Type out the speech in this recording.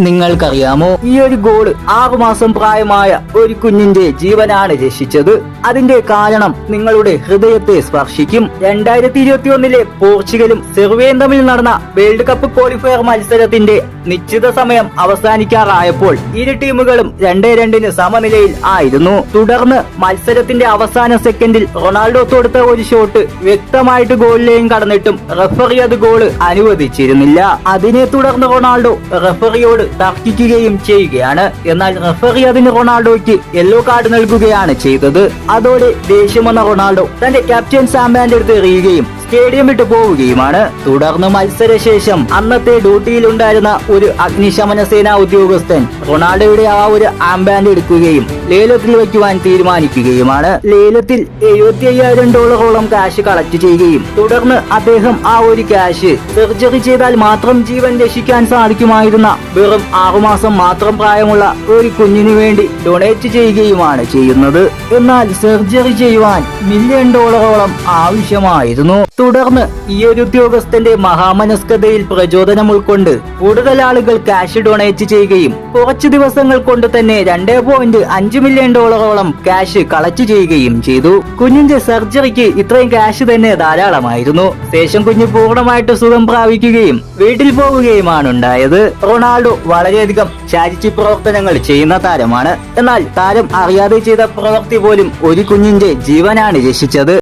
നിങ്ങൾക്കറിയാമോ, ഈ ഒരു ഗോൾ 6 മാസം പ്രായമായ ഒരു കുഞ്ഞിന്റെ ജീവനാണ് രക്ഷിച്ചത്. അതിന്റെ കാരണം നിങ്ങളുടെ ഹൃദയത്തെ സ്പർശിക്കും. 2021 പോർച്ചുഗലും സെർബിയയും തമ്മിൽ നടന്ന വേൾഡ് കപ്പ് ക്വാളിഫയർ മത്സരത്തിന്റെ നിശ്ചിത സമയം അവസാനിക്കാറായപ്പോൾ ഇരു ടീമുകളും 2-2 സമനിലയിൽ ആയിരുന്നു. തുടർന്ന് മത്സരത്തിന്റെ അവസാന സെക്കൻഡിൽ റൊണാൾഡോ തൊടുത്ത ഒരു ഷോട്ട് വ്യക്തമായിട്ട് ഗോളിലേയും കടന്നിട്ടും റഫറി അത് ഗോള് അനുവദിച്ചിരുന്നില്ല. അതിനെ തുടർന്ന് റൊണാൾഡോ റഫറിയോട് തർക്കിക്കുകയും ചെയ്യുകയാണ്. എന്നാൽ റഫറി അതിന് റൊണാൾഡോയ്ക്ക് യെല്ലോ കാർഡ് നൽകുകയാണ് ചെയ്തത്. അതോടെ ദേഷ്യം വന്ന റൊണാൾഡോ തന്റെ ക്യാപ്റ്റൻ സാംബാന്റെ അടുത്ത് എറിയുകയും സ്റ്റേഡിയം വിട്ടു പോവുകയുമാണ്. തുടർന്ന് മത്സരശേഷം അന്നത്തെ ഡ്യൂട്ടിയിലുണ്ടായിരുന്ന ഒരു അഗ്നിശമന സേനാ ഉദ്യോഗസ്ഥൻ റൊണാൾഡോയുടെ ആ ഒരു ആംബാൻഡ് എടുക്കുകയും ലേലത്തിൽ വയ്ക്കുവാൻ തീരുമാനിക്കുകയുമാണ്. ലേലത്തിൽ $75,000 ക്യാഷ് കളക്ട് ചെയ്യുകയും തുടർന്ന് അദ്ദേഹം ആ ഒരു ക്യാഷ് സർജറി ചെയ്താൽ മാത്രം ജീവൻ രക്ഷിക്കാൻ സാധിക്കുമായിരുന്ന വെറും 6 മാസം മാത്രം പ്രായമുള്ള ഒരു കുഞ്ഞിനു വേണ്ടി ഡൊണേറ്റ് ചെയ്യുകയുമാണ് ചെയ്യുന്നത്. എന്നാൽ സർജറി ചെയ്യുവാൻ $1 മില്യൺ ആവശ്യമായിരുന്നു. തുടർന്ന് ഈ ഒരു ഉദ്യോഗസ്ഥന്റെ മഹാമനസ്കതയിൽ പ്രചോദനം ഉൾക്കൊണ്ട് കൂടുതൽ ആളുകൾ ക്യാഷ് ഡൊണേറ്റ് ചെയ്യുകയും കുറച്ചു ദിവസങ്ങൾ കൊണ്ട് തന്നെ $2.5 മില്യൺ ക്യാഷ് കളക്ട് ചെയ്യുകയും ചെയ്തു. കുഞ്ഞിന്റെ സർജറിക്ക് ഇത്രയും ക്യാഷ് തന്നെ ധാരാളമായിരുന്നു. ശേഷം കുഞ്ഞ് പൂർണ്ണമായിട്ട് സുഖം പ്രാപിക്കുകയും വീട്ടിൽ പോവുകയുമാണ് ഉണ്ടായത്. റൊണാൾഡോ വളരെയധികം ചാരിറ്റി പ്രവർത്തനങ്ങൾ ചെയ്യുന്ന താരമാണ്. എന്നാൽ താരം അറിയാതെ ചെയ്ത പ്രവൃത്തി പോലും ഒരു കുഞ്ഞിന്റെ ജീവനാണ് രക്ഷിച്ചത്.